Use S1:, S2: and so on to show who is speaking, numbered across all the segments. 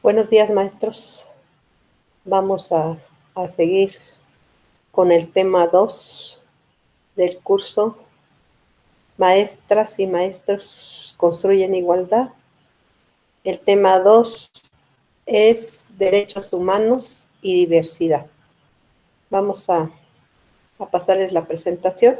S1: Buenos días, maestros. Vamos a seguir con el tema 2 del curso Maestras y Maestros construyen igualdad. El tema 2 es Derechos Humanos y Diversidad. Vamos a pasarles la presentación.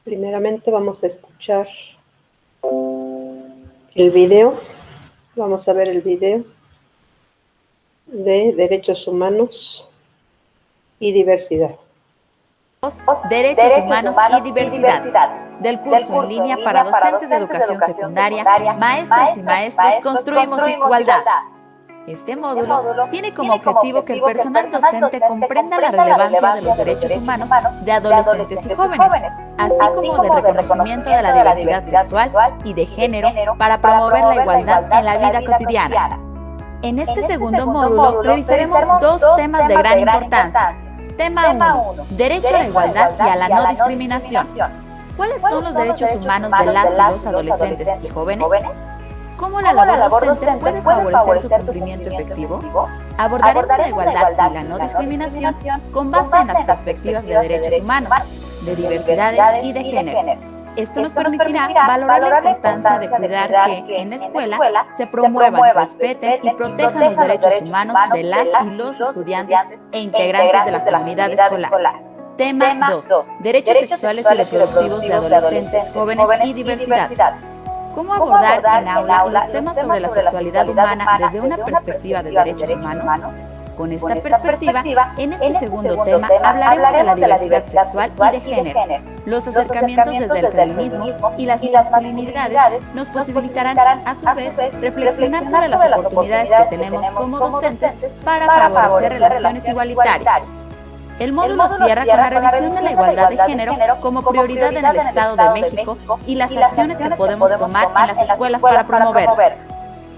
S1: Primeramente vamos a escuchar el video. Vamos a ver el video de Derechos Humanos y Diversidad.
S2: Derechos Humanos y Diversidades, del curso en línea para docentes de educación secundaria, maestras y maestros Construimos Igualdad. Este módulo tiene como objetivo que el personal docente comprenda la relevancia de los derechos humanos de adolescentes y jóvenes, así como del reconocimiento de la diversidad sexual y de género para promover la igualdad en la vida cotidiana. En este segundo módulo revisaremos dos temas de gran importancia. Tema 1. Derecho a la igualdad y a la no discriminación. ¿Cuáles son los derechos humanos de las y los adolescentes y jóvenes? ¿Cómo la labor docente puede favorecer su cumplimiento efectivo? Abordaremos la igualdad y la no discriminación con base en las perspectivas de derechos humanos, de diversidades y de género. Esto nos permitirá valorar la importancia de cuidar que en la escuela se promuevan, respeten y protejan los derechos humanos de las y los estudiantes e integrantes de la comunidad escolar. Tema 2. Derechos sexuales y reproductivos de adolescentes, jóvenes y diversidades. ¿Cómo abordar en aula los temas sobre la sexualidad humana desde una perspectiva de derechos humanos? Con esta perspectiva, en este segundo tema hablaremos de la diversidad sexual y de género. Los acercamientos desde el feminismo y las masculinidades nos posibilitarán, a su vez, reflexionar sobre las oportunidades que tenemos como docentes para favorecer relaciones igualitarias. El módulo cierra con la revisión de la igualdad de género como prioridad en el Estado de México y las acciones que podemos tomar en las escuelas para promoverlo.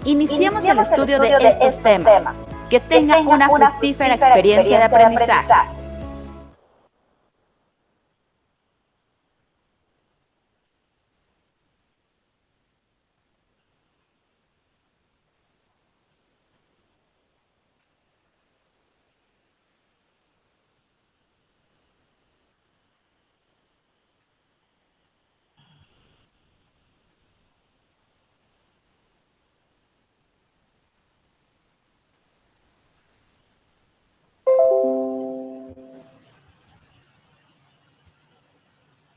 S2: Iniciemos el estudio de estos temas. Que tengan una fructífera experiencia de aprendizaje.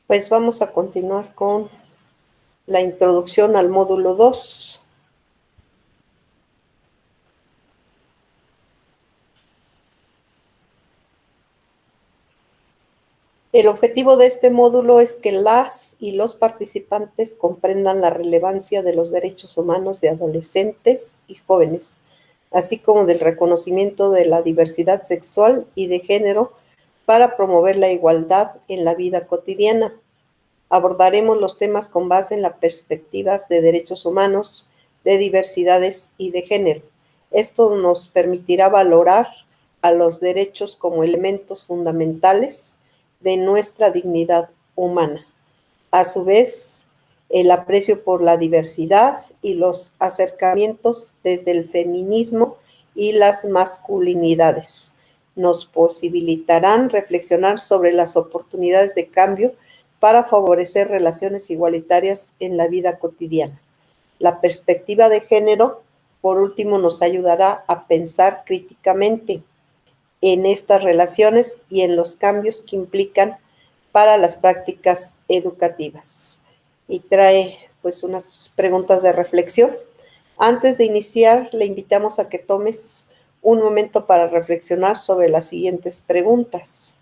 S1: Pues vamos a continuar con la introducción al módulo 2. El objetivo de este módulo es que las y los participantes comprendan la relevancia de los derechos humanos de adolescentes y jóvenes, así como del reconocimiento de la diversidad sexual y de género para promover la igualdad en la vida cotidiana. Abordaremos los temas con base en las perspectivas de derechos humanos, de diversidades y de género. Esto nos permitirá valorar a los derechos como elementos fundamentales de nuestra dignidad humana. A su vez, el aprecio por la diversidad y los acercamientos desde el feminismo y las masculinidades nos posibilitarán reflexionar sobre las oportunidades de cambio para favorecer relaciones igualitarias en la vida cotidiana. La perspectiva de género, por último, nos ayudará a pensar críticamente en estas relaciones y en los cambios que implican para las prácticas educativas. Y trae pues unas preguntas de reflexión. Antes de iniciar, le invitamos a que tomes un momento para reflexionar sobre las siguientes preguntas.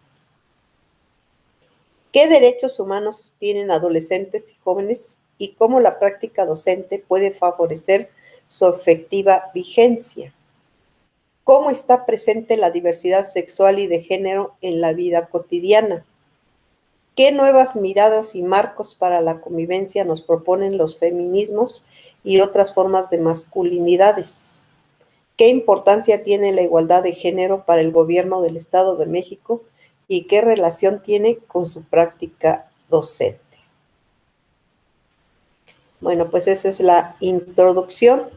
S1: ¿Qué derechos humanos tienen adolescentes y jóvenes y cómo la práctica docente puede favorecer su efectiva vigencia? ¿Cómo está presente la diversidad sexual y de género en la vida cotidiana? ¿Qué nuevas miradas y marcos para la convivencia nos proponen los feminismos y otras formas de masculinidades? ¿Qué importancia tiene la igualdad de género para el gobierno del Estado de México y qué relación tiene con su práctica docente? Bueno, pues esa es la introducción.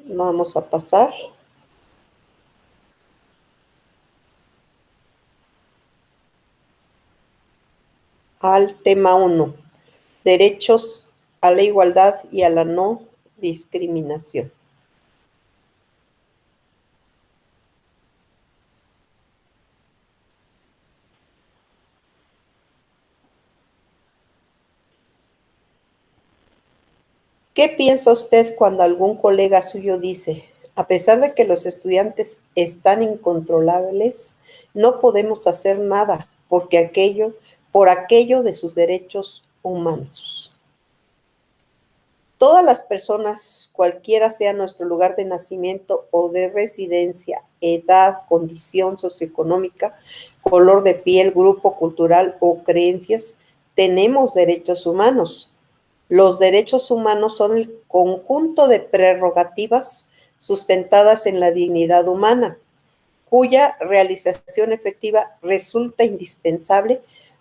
S1: Vamos a pasar al tema 1, derechos a la igualdad y a la no discriminación. ¿Qué piensa usted cuando algún colega suyo dice, a pesar de que los estudiantes están incontrolables, no podemos hacer nada por aquello de sus derechos humanos? Todas las personas, cualquiera sea nuestro lugar de nacimiento o de residencia, edad, condición socioeconómica, color de piel, grupo cultural o creencias, tenemos derechos humanos. Los derechos humanos son el conjunto de prerrogativas sustentadas en la dignidad humana, cuya realización efectiva resulta indispensable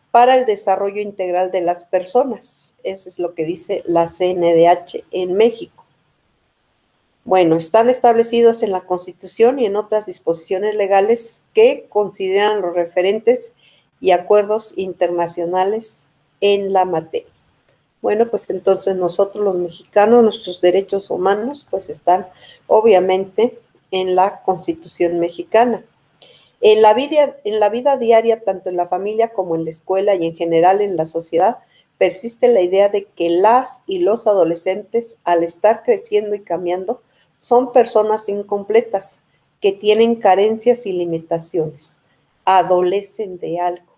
S1: para el desarrollo integral de las personas. Eso es lo que dice la CNDH en México. Bueno, están establecidos en la Constitución y en otras disposiciones legales que consideran los referentes y acuerdos internacionales en la materia. Bueno, pues entonces nosotros los mexicanos, nuestros derechos humanos, pues están obviamente en la Constitución mexicana. En la vida diaria, tanto en la familia como en la escuela y en general en la sociedad, persiste la idea de que las y los adolescentes, al estar creciendo y cambiando, son personas incompletas, que tienen carencias y limitaciones, adolecen de algo.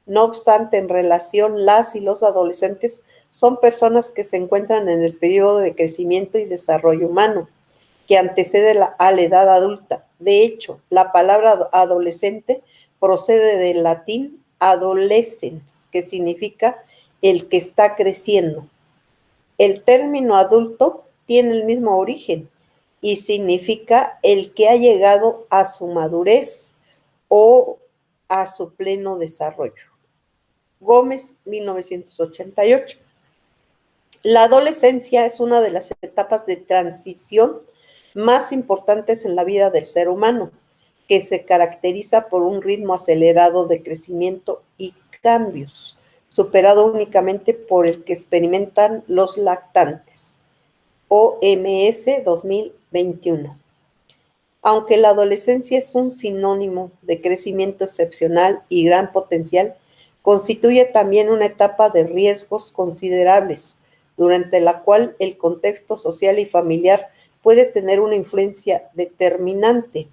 S1: No obstante, en relación, las y los adolescentes son personas que se encuentran en el periodo de crecimiento y desarrollo humano, que antecede a la edad adulta. De hecho, la palabra adolescente procede del latín adolescens, que significa el que está creciendo. El término adulto tiene el mismo origen y significa el que ha llegado a su madurez o a su pleno desarrollo. Gómez, 1988. La adolescencia es una de las etapas de transición más importantes en la vida del ser humano, que se caracteriza por un ritmo acelerado de crecimiento y cambios, superado únicamente por el que experimentan los lactantes. OMS 2021. Aunque la adolescencia es un sinónimo de crecimiento excepcional y gran potencial, constituye también una etapa de riesgos considerables, durante la cual el contexto social y familiar puede tener una influencia determinante.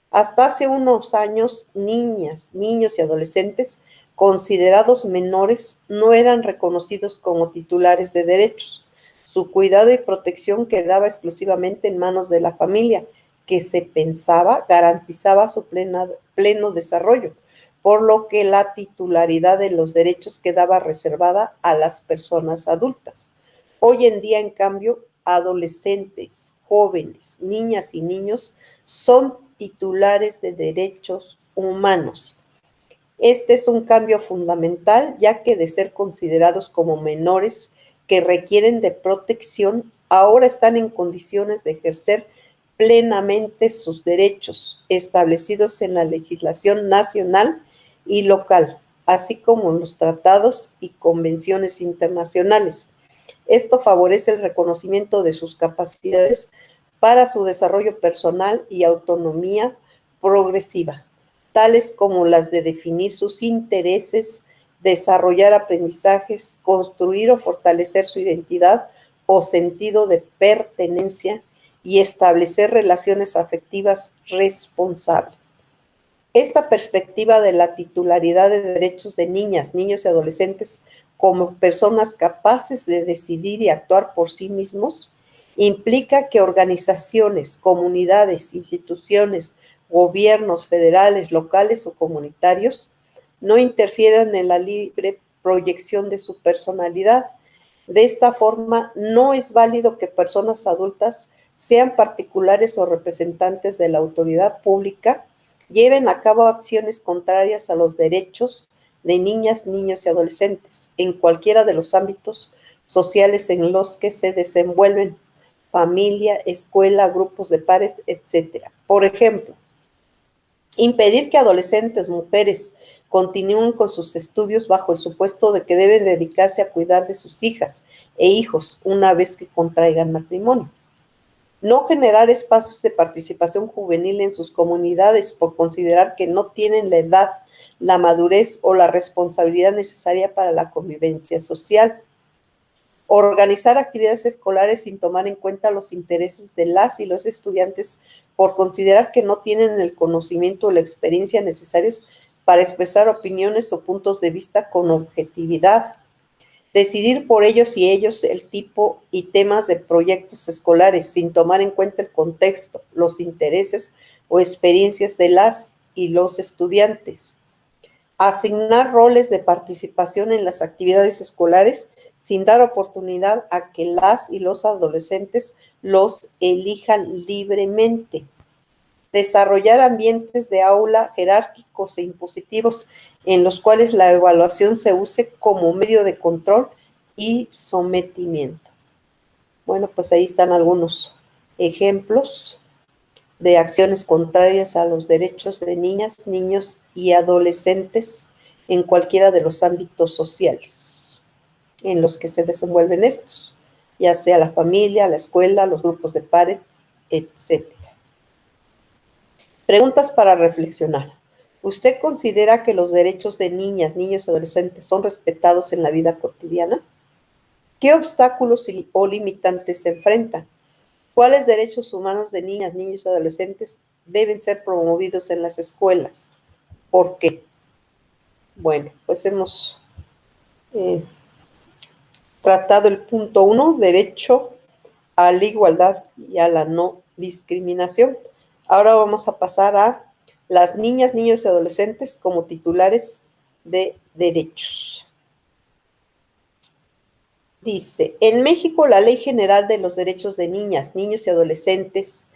S1: Hasta hace unos años, niñas, niños y adolescentes considerados menores no eran reconocidos como titulares de derechos. Su cuidado y protección quedaba exclusivamente en manos de la familia, que se pensaba garantizaba su pleno desarrollo, por lo que la titularidad de los derechos quedaba reservada a las personas adultas. Hoy en día, en cambio, adolescentes, jóvenes, niñas y niños son titulares de derechos humanos. Este es un cambio fundamental, ya que de ser considerados como menores que requieren de protección, ahora están en condiciones de ejercer plenamente sus derechos establecidos en la legislación nacional y local, así como en los tratados y convenciones internacionales. Esto favorece el reconocimiento de sus capacidades para su desarrollo personal y autonomía progresiva, tales como las de definir sus intereses, desarrollar aprendizajes, construir o fortalecer su identidad o sentido de pertenencia y establecer relaciones afectivas responsables. Esta perspectiva de la titularidad de derechos de niñas, niños y adolescentes como personas capaces de decidir y actuar por sí mismos implica que organizaciones, comunidades, instituciones, gobiernos federales, locales o comunitarios no interfieran en la libre proyección de su personalidad. De esta forma, no es válido que personas adultas, sean particulares o representantes de la autoridad pública, lleven a cabo acciones contrarias a los derechos de niñas, niños y adolescentes en cualquiera de los ámbitos sociales en los que se desenvuelven: familia, escuela, grupos de pares, etc. Por ejemplo, impedir que adolescentes, mujeres, continúen con sus estudios bajo el supuesto de que deben dedicarse a cuidar de sus hijas e hijos una vez que contraigan matrimonio. No generar espacios de participación juvenil en sus comunidades por considerar que no tienen la edad, la madurez o la responsabilidad necesaria para la convivencia social. Organizar actividades escolares sin tomar en cuenta los intereses de las y los estudiantes por considerar que no tienen el conocimiento o la experiencia necesarios para expresar opiniones o puntos de vista con objetividad. Decidir por ellos y ellos el tipo y temas de proyectos escolares sin tomar en cuenta el contexto, los intereses o experiencias de las y los estudiantes. Asignar roles de participación en las actividades escolares sin dar oportunidad a que las y los adolescentes los elijan libremente. Desarrollar ambientes de aula jerárquicos e impositivos en los cuales la evaluación se use como medio de control y sometimiento. Bueno, pues ahí están algunos ejemplos de acciones contrarias a los derechos de niñas, niños y adolescentes en cualquiera de los ámbitos sociales en los que se desenvuelven estos, ya sea la familia, la escuela, los grupos de pares, etc. Preguntas para reflexionar. ¿Usted considera que los derechos de niñas, niños y adolescentes son respetados en la vida cotidiana? ¿Qué obstáculos o limitantes se enfrentan? ¿Cuáles derechos humanos de niñas, niños y adolescentes deben ser promovidos en las escuelas? ¿Por qué? Bueno, pues hemos tratado el punto 1, derecho a la igualdad y a la no discriminación. Ahora vamos a pasar a las niñas, niños y adolescentes como titulares de derechos. Dice, en México la Ley General de los Derechos de Niñas, Niños y Adolescentes,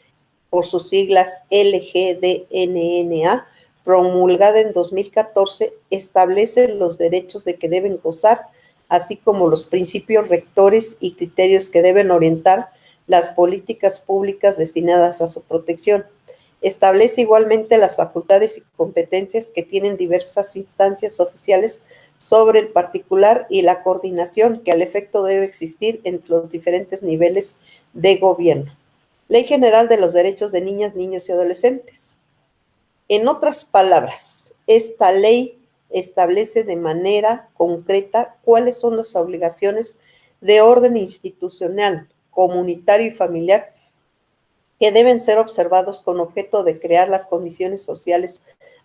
S1: por sus siglas LGDNNA, promulgada en 2014, establece los derechos de que deben gozar, así como los principios rectores y criterios que deben orientar las políticas públicas destinadas a su protección. Establece igualmente las facultades y competencias que tienen diversas instancias oficiales sobre el particular y la coordinación que al efecto debe existir entre los diferentes niveles de gobierno. Ley General de los Derechos de Niñas, Niños y Adolescentes. En otras palabras, esta ley establece de manera concreta cuáles son las obligaciones de orden institucional, comunitario y familiar que deben ser observados con objeto de crear las condiciones sociales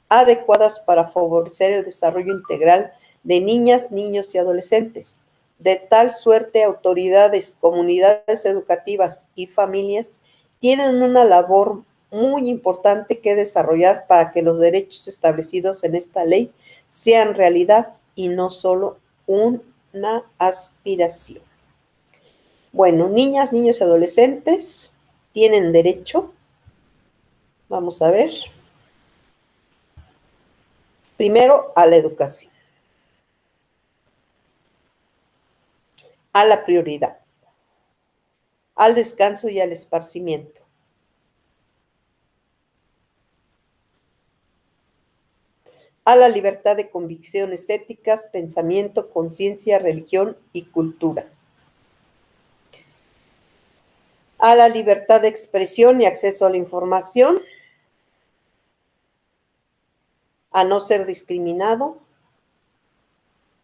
S1: adecuadas para favorecer el desarrollo integral de niñas, niños y adolescentes. De tal suerte, autoridades, comunidades educativas y familias tienen una labor muy importante que desarrollar para que los derechos establecidos en esta ley sean realidad y no solo una aspiración. Bueno, niñas, niños y adolescentes tienen derecho, vamos a ver, primero a la educación, a la prioridad, al descanso y al esparcimiento, a la libertad de convicciones éticas, pensamiento, conciencia, religión y cultura, a la libertad de expresión y acceso a la información, a no ser discriminado.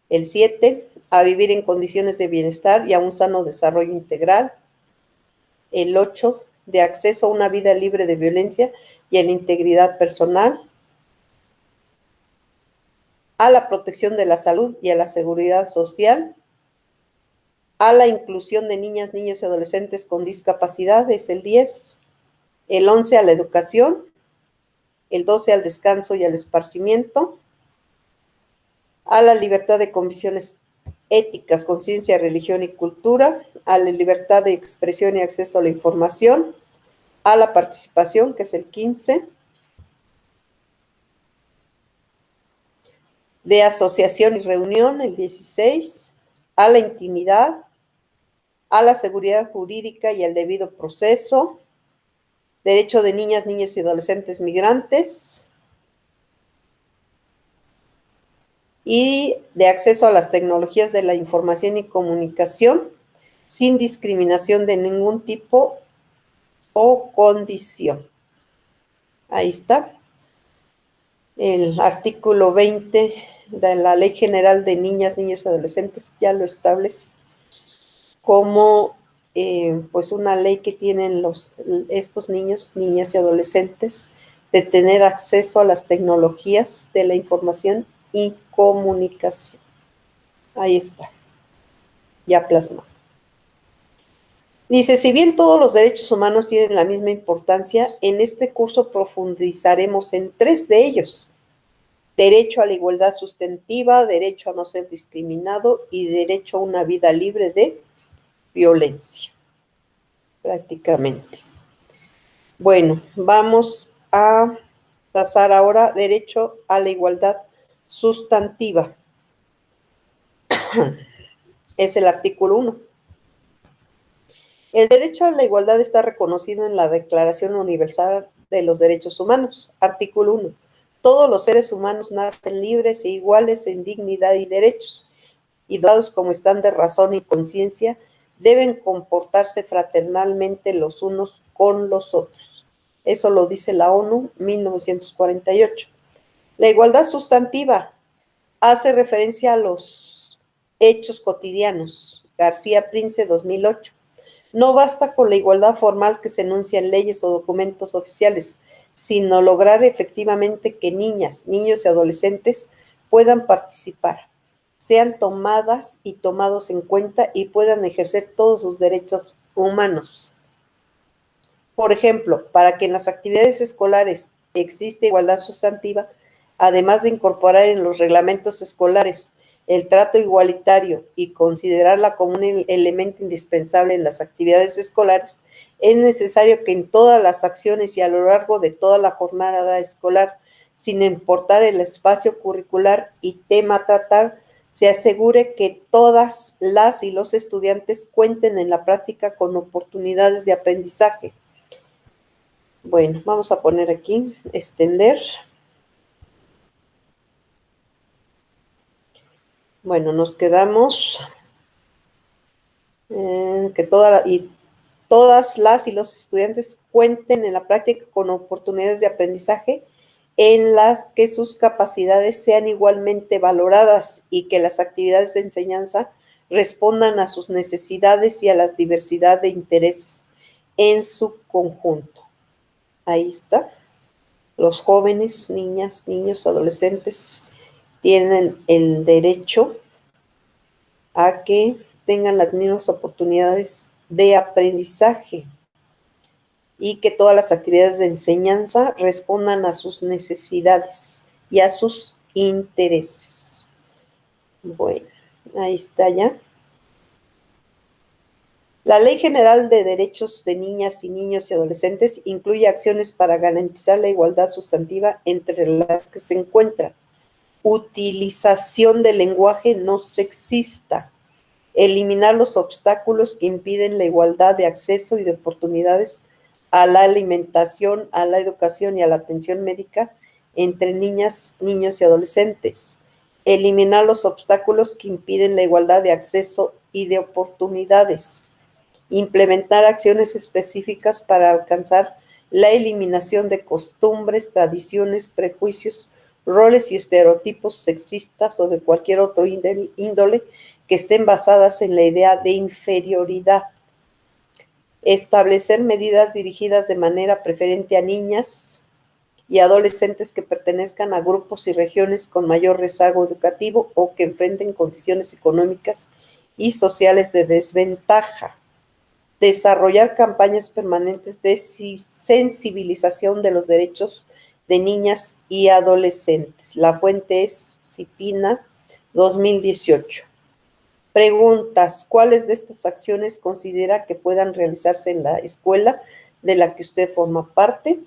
S1: El 7, a vivir en condiciones de bienestar y a un sano desarrollo integral. El 8, de acceso a una vida libre de violencia y a la integridad personal. A la protección de la salud y a la seguridad social. A la inclusión de niñas, niños y adolescentes con discapacidad, es el 10. El 11, a la educación. El 12, al descanso y al esparcimiento. A la libertad de convicciones éticas, conciencia, religión y cultura. A la libertad de expresión y acceso a la información. A la participación, que es el 15. De asociación y reunión, el 16. A la intimidad. A la seguridad jurídica y al debido proceso. Derecho de niñas, niños y adolescentes migrantes. Y de acceso a las tecnologías de la información y comunicación sin discriminación de ningún tipo o condición. Ahí está. El artículo 20 de la Ley General de Niñas, Niños y Adolescentes ya lo establece como pues una ley que tienen estos niños, niñas y adolescentes de tener acceso a las tecnologías de la información y comunicación. Ahí está, ya plasmado. Dice, si bien todos los derechos humanos tienen la misma importancia, en este curso profundizaremos en 3 de ellos. Derecho a la igualdad sustantiva, derecho a no ser discriminado y derecho a una vida libre de violencia, prácticamente. Bueno, vamos a pasar ahora derecho a la igualdad sustantiva. Es el artículo 1. El derecho a la igualdad está reconocido en la Declaración Universal de los Derechos Humanos. Artículo 1. Todos los seres humanos nacen libres e iguales en dignidad y derechos, y dados como están de razón y conciencia, deben comportarse fraternalmente los unos con los otros. Eso lo dice la ONU, 1948. La igualdad sustantiva hace referencia a los hechos cotidianos. García Prince, 2008. No basta con la igualdad formal que se enuncia en leyes o documentos oficiales, sino lograr efectivamente que niñas, niños y adolescentes puedan participar, sean tomadas y tomados en cuenta y puedan ejercer todos sus derechos humanos. Por ejemplo, para que en las actividades escolares exista igualdad sustantiva, además de incorporar en los reglamentos escolares el trato igualitario y considerarla como un elemento indispensable en las actividades escolares, es necesario que en todas las acciones y a lo largo de toda la jornada escolar, sin importar el espacio curricular y tema a tratar, se asegure que todas las y los estudiantes cuenten en la práctica con oportunidades de aprendizaje. Bueno, vamos a poner aquí, extender. Bueno, nos quedamos que todas las y los estudiantes cuenten en la práctica con oportunidades de aprendizaje en las que sus capacidades sean igualmente valoradas y que las actividades de enseñanza respondan a sus necesidades y a la diversidad de intereses en su conjunto. Ahí está. Los jóvenes, niñas, niños, adolescentes tienen el derecho a que tengan las mismas oportunidades de aprendizaje y que todas las actividades de enseñanza respondan a sus necesidades y a sus intereses. Bueno, ahí está ya. La Ley General de Derechos de Niñas y Niños y Adolescentes incluye acciones para garantizar la igualdad sustantiva entre las que se encuentran utilización del lenguaje no sexista, eliminar los obstáculos que impiden la igualdad de acceso y de oportunidades a la alimentación, a la educación y a la atención médica entre niñas, niños y adolescentes, eliminar los obstáculos que impiden la igualdad de acceso y de oportunidades, implementar acciones específicas para alcanzar la eliminación de costumbres, tradiciones, prejuicios, roles y estereotipos sexistas o de cualquier otro índole que estén basadas en la idea de inferioridad. Establecer medidas dirigidas de manera preferente a niñas y adolescentes que pertenezcan a grupos y regiones con mayor rezago educativo o que enfrenten condiciones económicas y sociales de desventaja. Desarrollar campañas permanentes de sensibilización de los derechos de niñas y adolescentes. La fuente es CIPINA 2018. Preguntas: ¿cuáles de estas acciones considera que puedan realizarse en la escuela de la que usted forma parte?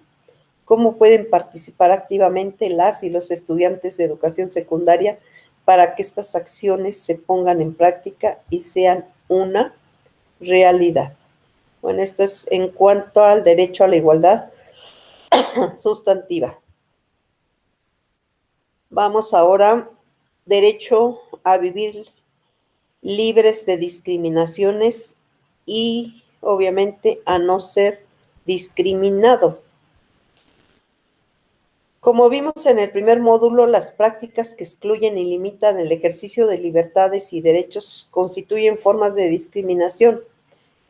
S1: ¿Cómo pueden participar activamente las y los estudiantes de educación secundaria para que estas acciones se pongan en práctica y sean una realidad? Bueno, esto es en cuanto al derecho a la igualdad sustantiva. Vamos ahora, derecho a vivir libres de discriminaciones y, obviamente, a no ser discriminado. Como vimos en el primer módulo, las prácticas que excluyen y limitan el ejercicio de libertades y derechos constituyen formas de discriminación.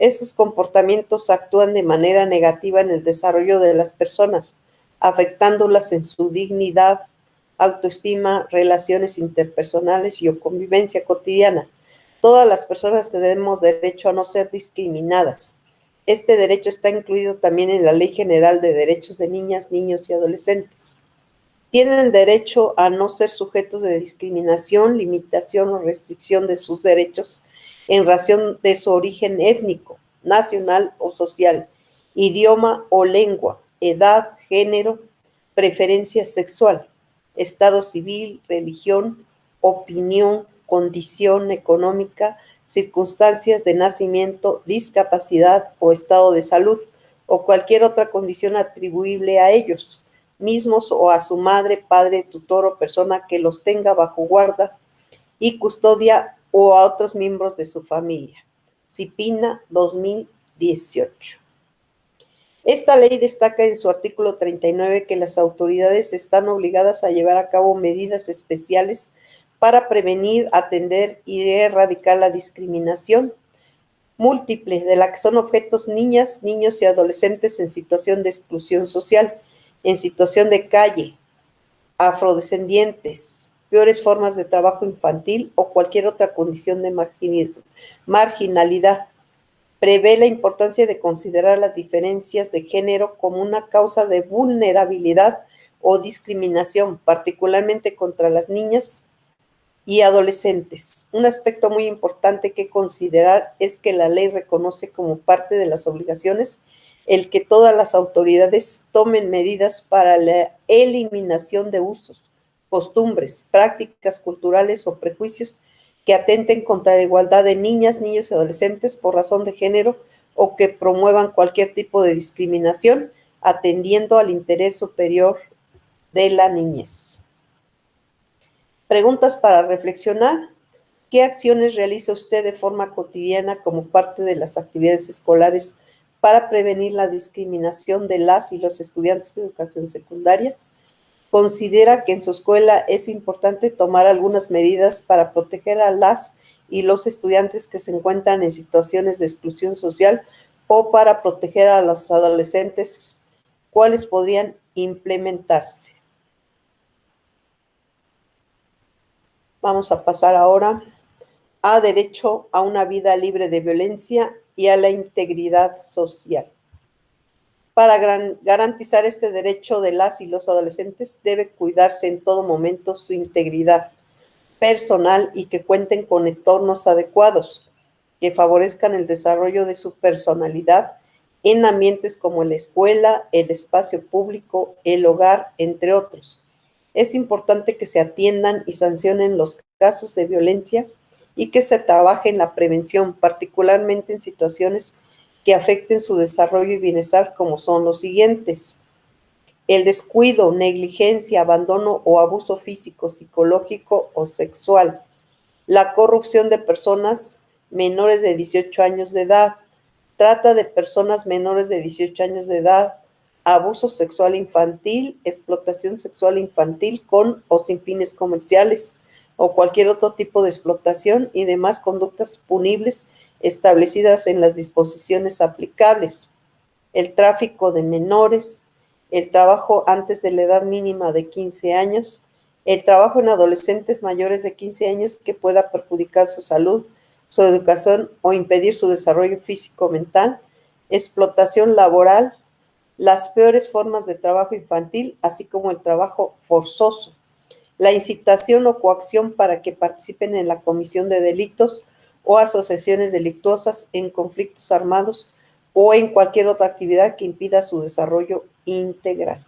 S1: Estos comportamientos actúan de manera negativa en el desarrollo de las personas, afectándolas en su dignidad, autoestima, relaciones interpersonales y o convivencia cotidiana. Todas las personas tenemos derecho a no ser discriminadas. Este derecho está incluido también en la Ley General de Derechos de Niñas, Niños y Adolescentes. Tienen derecho a no ser sujetos de discriminación, limitación o restricción de sus derechos en razón de su origen étnico, nacional o social, idioma o lengua, edad, género, preferencia sexual, estado civil, religión, opinión, condición económica, circunstancias de nacimiento, discapacidad o estado de salud, o cualquier otra condición atribuible a ellos mismos o a su madre, padre, tutor o persona que los tenga bajo guarda y custodia o a otros miembros de su familia. CIPINA 2018. Esta ley destaca en su artículo 39 que las autoridades están obligadas a llevar a cabo medidas especiales para prevenir, atender y erradicar la discriminación múltiple de la que son objetos niñas, niños y adolescentes en situación de exclusión social, en situación de calle, afrodescendientes, peores formas de trabajo infantil o cualquier otra condición de marginalidad. Prevé la importancia de considerar las diferencias de género como una causa de vulnerabilidad o discriminación, particularmente contra las niñas y adolescentes. Un aspecto muy importante que considerar es que la ley reconoce como parte de las obligaciones el que todas las autoridades tomen medidas para la eliminación de usos, costumbres, prácticas culturales o prejuicios que atenten contra la igualdad de niñas, niños y adolescentes por razón de género o que promuevan cualquier tipo de discriminación, atendiendo al interés superior de la niñez. Preguntas para reflexionar. ¿Qué acciones realiza usted de forma cotidiana como parte de las actividades escolares para prevenir la discriminación de las y los estudiantes de educación secundaria? ¿Considera que en su escuela es importante tomar algunas medidas para proteger a las y los estudiantes que se encuentran en situaciones de exclusión social o para proteger a los adolescentes? ¿Cuáles podrían implementarse? Vamos a pasar ahora a derecho a una vida libre de violencia y a la integridad social. Para garantizar este derecho de las y los adolescentes debe cuidarse en todo momento su integridad personal y que cuenten con entornos adecuados que favorezcan el desarrollo de su personalidad en ambientes como la escuela, el espacio público, el hogar, entre otros. Es importante que se atiendan y sancionen los casos de violencia y que se trabaje en la prevención, particularmente en situaciones que afecten su desarrollo y bienestar, como son los siguientes: el descuido, negligencia, abandono o abuso físico, psicológico o sexual, la corrupción de personas menores de 18 años de edad, trata de personas menores de 18 años de edad, abuso sexual infantil, explotación sexual infantil con o sin fines comerciales o cualquier otro tipo de explotación y demás conductas punibles establecidas en las disposiciones aplicables, el tráfico de menores, el trabajo antes de la edad mínima de 15 años, el trabajo en adolescentes mayores de 15 años que pueda perjudicar su salud, su educación o impedir su desarrollo físico-mental, explotación laboral, las peores formas de trabajo infantil, así como el trabajo forzoso, la incitación o coacción para que participen en la comisión de delitos o asociaciones delictuosas en conflictos armados o en cualquier otra actividad que impida su desarrollo integral.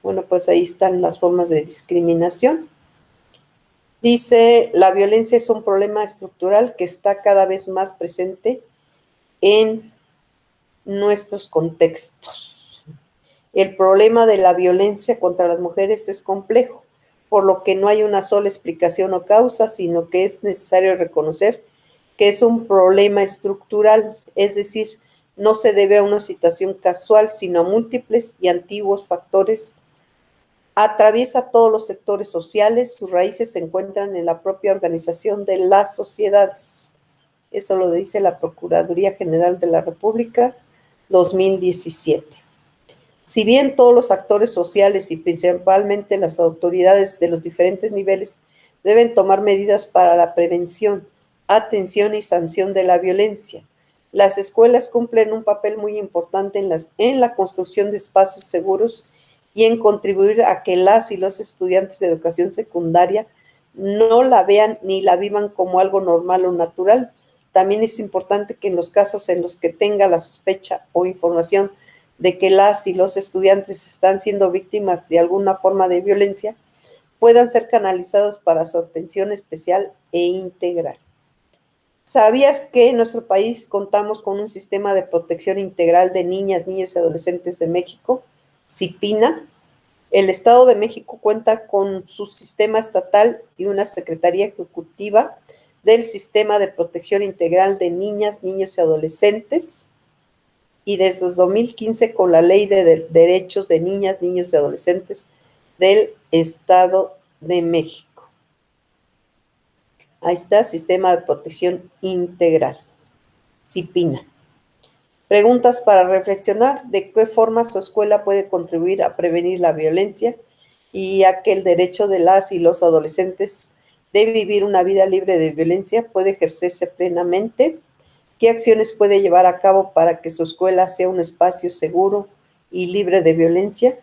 S1: Bueno, pues ahí están las formas de discriminación. Dice, la violencia es un problema estructural que está cada vez más presente en nuestros contextos. El problema de la violencia contra las mujeres es complejo, por lo que no hay una sola explicación o causa, sino que es necesario reconocer que es un problema estructural, es decir, no se debe a una situación casual, sino a múltiples y antiguos factores. Atraviesa todos los sectores sociales, sus raíces se encuentran en la propia organización de las sociedades. Eso lo dice la Procuraduría General de la República, 2017. Si bien todos los actores sociales y principalmente las autoridades de los diferentes niveles deben tomar medidas para la prevención, atención y sanción de la violencia, las escuelas cumplen un papel muy importante en la construcción de espacios seguros y en contribuir a que las y los estudiantes de educación secundaria no la vean ni la vivan como algo normal o natural. También es importante que en los casos en los que tenga la sospecha o información de que las y los estudiantes están siendo víctimas de alguna forma de violencia, puedan ser canalizados para su atención especial e integral. ¿Sabías que en nuestro país contamos con un sistema de protección integral de niñas, niños y adolescentes de México, CIPINA? El Estado de México cuenta con su sistema estatal y una Secretaría Ejecutiva del Sistema de Protección Integral de Niñas, Niños y Adolescentes, y desde 2015 con la Ley de Derechos de Niñas, Niños y Adolescentes del Estado de México. Ahí está, Sistema de Protección Integral, CIPINA. Preguntas para reflexionar: ¿de qué forma su escuela puede contribuir a prevenir la violencia y a que el derecho de las y los adolescentes de vivir una vida libre de violencia puede ejercerse plenamente? ¿Qué acciones puede llevar a cabo para que su escuela sea un espacio seguro y libre de violencia?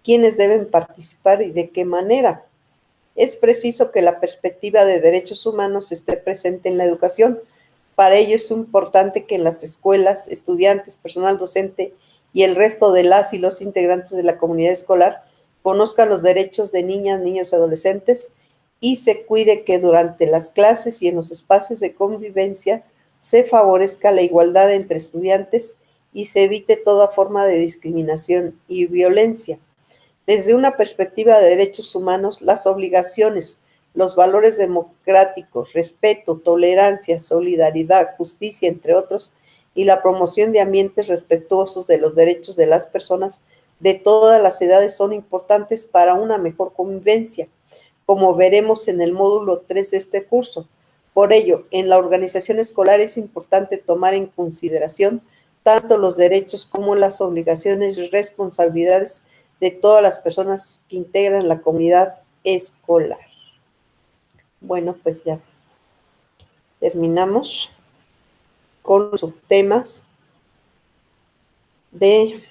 S1: ¿Quiénes deben participar y de qué manera? Es preciso que la perspectiva de derechos humanos esté presente en la educación. Para ello es importante que en las escuelas, estudiantes, personal docente y el resto de las y los integrantes de la comunidad escolar conozcan los derechos de niñas, niños y adolescentes y se cuide que durante las clases y en los espacios de convivencia se favorezca la igualdad entre estudiantes y se evite toda forma de discriminación y violencia. Desde una perspectiva de derechos humanos, las obligaciones, los valores democráticos, respeto, tolerancia, solidaridad, justicia, entre otros, y la promoción de ambientes respetuosos de los derechos de las personas de todas las edades son importantes para una mejor convivencia, como veremos en el módulo 3 de este curso. Por ello, en la organización escolar es importante tomar en consideración tanto los derechos como las obligaciones y responsabilidades de todas las personas que integran la comunidad escolar. Bueno, pues ya terminamos con los subtemas de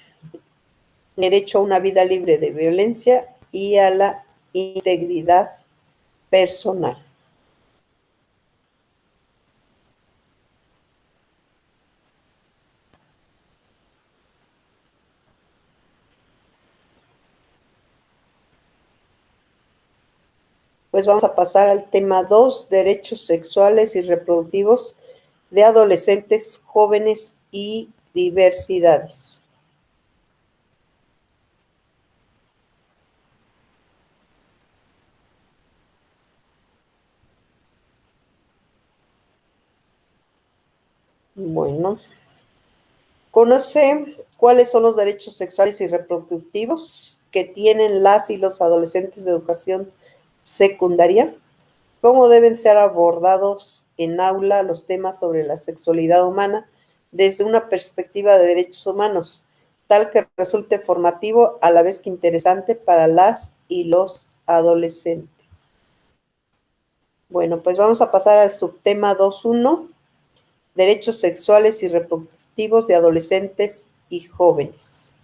S1: derecho a una vida libre de violencia y a la integridad personal. Pues vamos a pasar al tema 2, derechos sexuales y reproductivos de adolescentes, jóvenes y diversidades. Bueno, conoce cuáles son los derechos sexuales y reproductivos que tienen las y los adolescentes de educación secundaria. ¿Cómo deben ser abordados en aula los temas sobre la sexualidad humana desde una perspectiva de derechos humanos, tal que resulte formativo a la vez que interesante para las y los adolescentes? Bueno, pues vamos a pasar al subtema 2.1, derechos sexuales y reproductivos de adolescentes y jóvenes.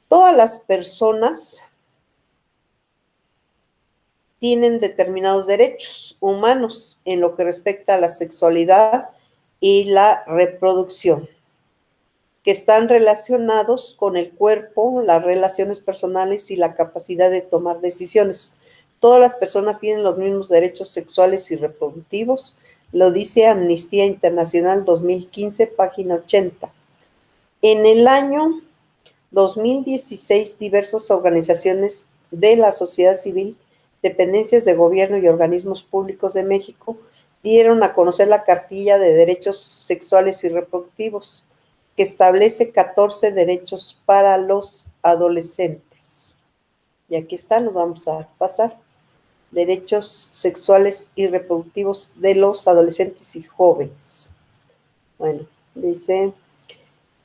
S1: Todas las personas tienen determinados derechos humanos en lo que respecta a la sexualidad y la reproducción, que están relacionados con el cuerpo, las relaciones personales y la capacidad de tomar decisiones. Todas las personas tienen los mismos derechos sexuales y reproductivos, lo dice Amnistía Internacional 2015, página 80. En el año 2016, diversas organizaciones de la sociedad civil, dependencias de gobierno y organismos públicos de México dieron a conocer la Cartilla de Derechos Sexuales y Reproductivos, que establece 14 derechos para los adolescentes. Y aquí están, los vamos a pasar. Derechos sexuales y reproductivos de los adolescentes y jóvenes. Bueno, dice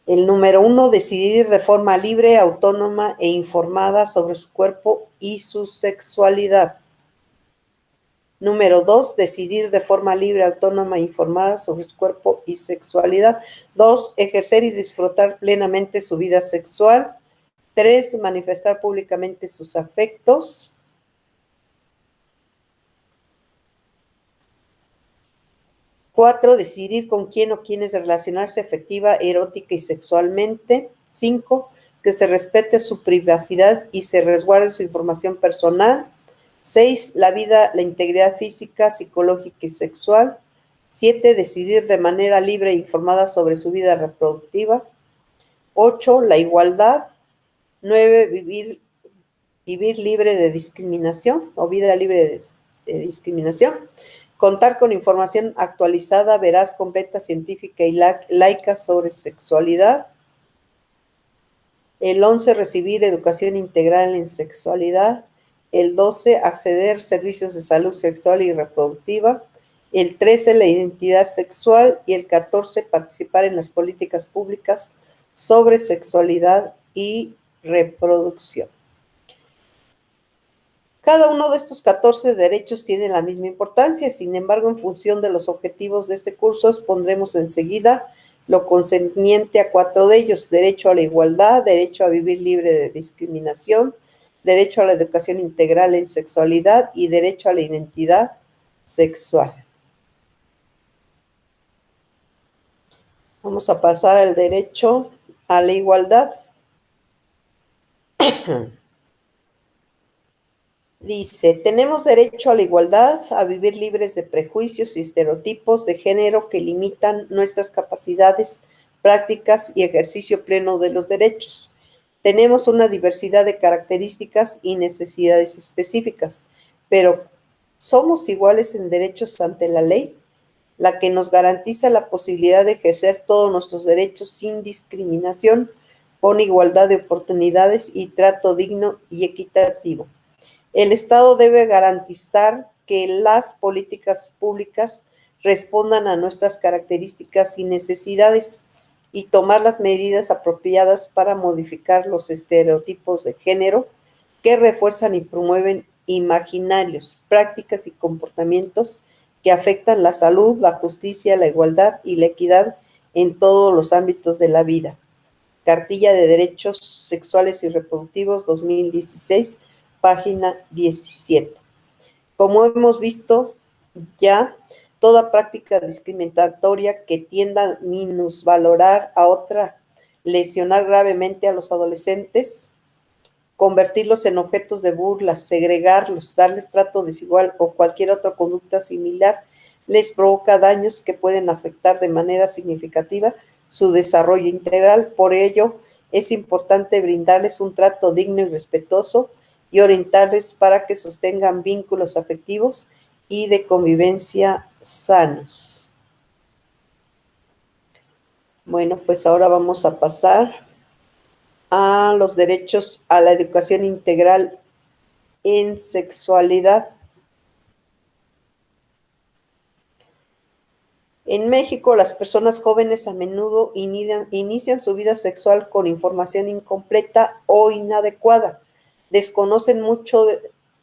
S1: el número 1, decidir de forma libre, autónoma e informada sobre su cuerpo y su sexualidad. Número 2, decidir de forma libre, autónoma e informada sobre su cuerpo y sexualidad. 2, ejercer y disfrutar plenamente su vida sexual. 3, manifestar públicamente sus afectos. 4, decidir con quién o quiénes relacionarse afectiva, erótica y sexualmente. 5, que se respete su privacidad y se resguarde su información personal. 6, la vida, la integridad física, psicológica y sexual. 7, decidir de manera libre e informada sobre su vida reproductiva. 8, la igualdad. 9, vivir libre de discriminación o vida libre de discriminación. Contar con información actualizada, veraz, completa, científica y laica sobre sexualidad. El 11, recibir educación integral en sexualidad. El 12, acceder a servicios de salud sexual y reproductiva. El 13, la identidad sexual. Y el 14, participar en las políticas públicas sobre sexualidad y reproducción. Cada uno de estos 14 derechos tiene la misma importancia, sin embargo, en función de los objetivos de este curso, expondremos enseguida lo concerniente a 4 de ellos: derecho a la igualdad, derecho a vivir libre de discriminación, derecho a la educación integral en sexualidad y derecho a la identidad sexual. Vamos a pasar al derecho a la igualdad. Dice, tenemos derecho a la igualdad, a vivir libres de prejuicios y estereotipos de género que limitan nuestras capacidades, prácticas y ejercicio pleno de los derechos. Tenemos una diversidad de características y necesidades específicas, pero ¿somos iguales en derechos ante la ley? La que nos garantiza la posibilidad de ejercer todos nuestros derechos sin discriminación, con igualdad de oportunidades y trato digno y equitativo. El Estado debe garantizar que las políticas públicas respondan a nuestras características y necesidades y tomar las medidas apropiadas para modificar los estereotipos de género que refuerzan y promueven imaginarios, prácticas y comportamientos que afectan la salud, la justicia, la igualdad y la equidad en todos los ámbitos de la vida. Cartilla de Derechos Sexuales y Reproductivos 2016, página 17. Como hemos visto ya, toda práctica discriminatoria que tienda a minusvalorar a otra, lesionar gravemente a los adolescentes, convertirlos en objetos de burlas, segregarlos, darles trato desigual o cualquier otra conducta similar, les provoca daños que pueden afectar de manera significativa su desarrollo integral. Por ello, es importante brindarles un trato digno y respetuoso y orientarles para que sostengan vínculos afectivos y de convivencia sanos. Bueno, pues ahora vamos a pasar a los derechos a la educación integral en sexualidad. En México, las personas jóvenes a menudo inician su vida sexual con información incompleta o inadecuada. Desconocen mucho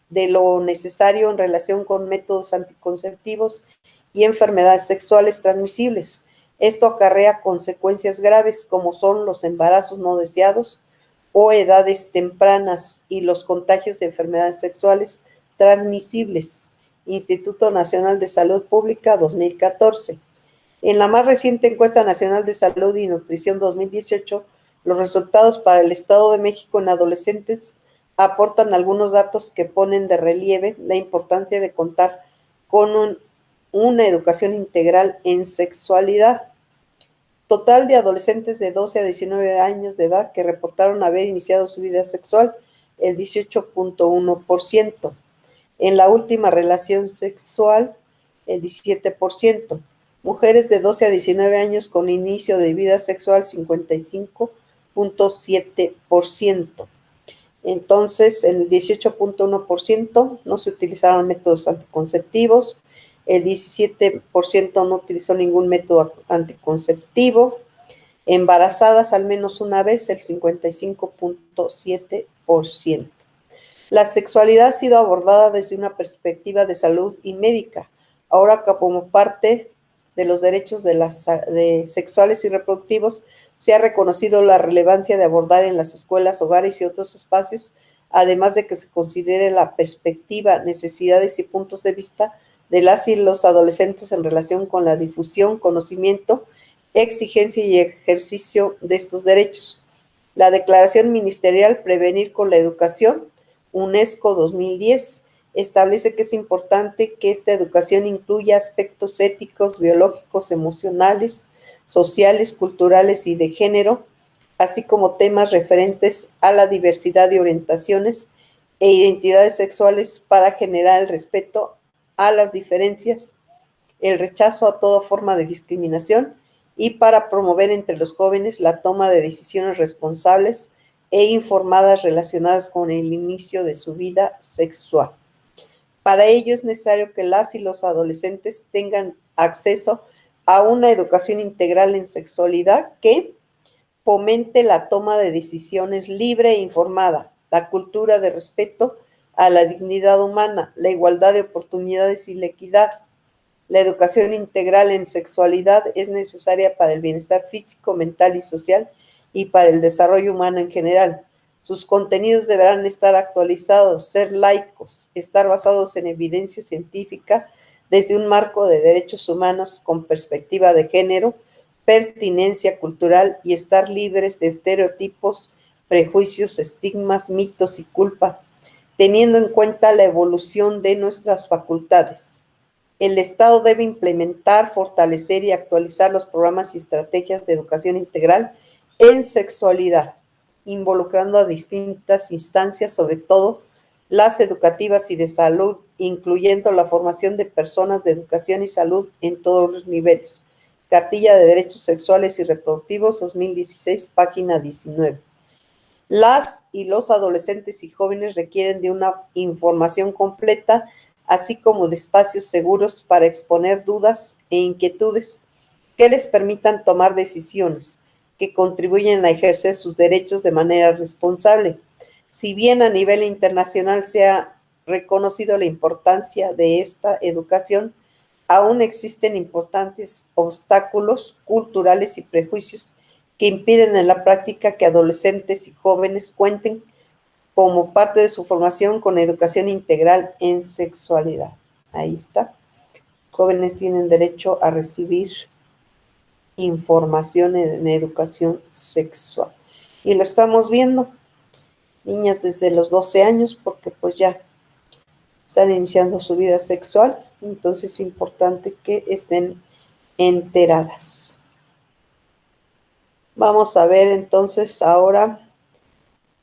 S1: de lo necesario en relación con métodos anticonceptivos y enfermedades sexuales transmisibles. Esto acarrea consecuencias graves como son los embarazos no deseados o edades tempranas y los contagios de enfermedades sexuales transmisibles. Instituto Nacional de Salud Pública 2014. En la más reciente encuesta nacional de salud y nutrición 2018, los resultados para el Estado de México en adolescentes aportan algunos datos que ponen de relieve la importancia de contar con una educación integral en sexualidad. Total de adolescentes de 12 a 19 años de edad que reportaron haber iniciado su vida sexual, el 18.1%. En la última relación sexual, el 17%. Mujeres de 12 a 19 años con inicio de vida sexual, 55.7%. Entonces, en el 18.1% no se utilizaron métodos anticonceptivos, el 17% no utilizó ningún método anticonceptivo, embarazadas al menos una vez, el 55.7%. La sexualidad ha sido abordada desde una perspectiva de salud y médica, ahora como parte de los derechos sexuales y reproductivos, se ha reconocido la relevancia de abordar en las escuelas, hogares y otros espacios, además de que se considere la perspectiva, necesidades y puntos de vista de las y los adolescentes en relación con la difusión, conocimiento, exigencia y ejercicio de estos derechos. La Declaración Ministerial Prevenir con la Educación, UNESCO 2010, establece que es importante que esta educación incluya aspectos éticos, biológicos, emocionales, sociales, culturales y de género, así como temas referentes a la diversidad de orientaciones e identidades sexuales para generar el respeto a las diferencias, el rechazo a toda forma de discriminación y para promover entre los jóvenes la toma de decisiones responsables e informadas relacionadas con el inicio de su vida sexual. Para ello es necesario que las y los adolescentes tengan acceso a una educación integral en sexualidad que fomente la toma de decisiones libre e informada, la cultura de respeto a la dignidad humana, la igualdad de oportunidades y la equidad. La educación integral en sexualidad es necesaria para el bienestar físico, mental y social y para el desarrollo humano en general. Sus contenidos deberán estar actualizados, ser laicos, estar basados en evidencia científica desde un marco de derechos humanos con perspectiva de género, pertinencia cultural y estar libres de estereotipos, prejuicios, estigmas, mitos y culpa, teniendo en cuenta la evolución de nuestras facultades. El Estado debe implementar, fortalecer y actualizar los programas y estrategias de educación integral en sexualidad, involucrando a distintas instancias, sobre todo las educativas y de salud, incluyendo la formación de personas de educación y salud en todos los niveles. Cartilla de Derechos Sexuales y Reproductivos, 2016, página 19. Las y los adolescentes y jóvenes requieren de una información completa, así como de espacios seguros para exponer dudas e inquietudes que les permitan tomar decisiones que contribuyen a ejercer sus derechos de manera responsable. Si bien a nivel internacional se ha reconocido la importancia de esta educación, aún existen importantes obstáculos culturales y prejuicios que impiden en la práctica que adolescentes y jóvenes cuenten como parte de su formación con educación integral en sexualidad. Ahí está. Jóvenes tienen derecho a recibir información en educación sexual. Y lo estamos viendo. Niñas desde los 12 años, porque pues ya están iniciando su vida sexual, entonces es importante que estén enteradas. Vamos a ver entonces ahora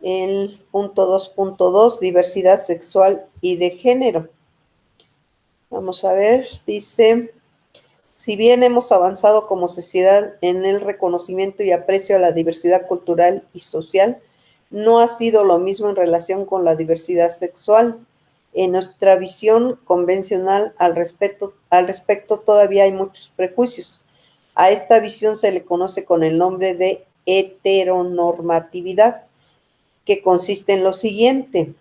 S1: el punto 2.2, diversidad sexual y de género. Vamos a ver, dice, si bien hemos avanzado como sociedad en el reconocimiento y aprecio a la diversidad cultural y social, no ha sido lo mismo en relación con la diversidad sexual. En nuestra visión convencional al respecto todavía hay muchos prejuicios. A esta visión se le conoce con el nombre de heteronormatividad, que consiste en lo siguiente: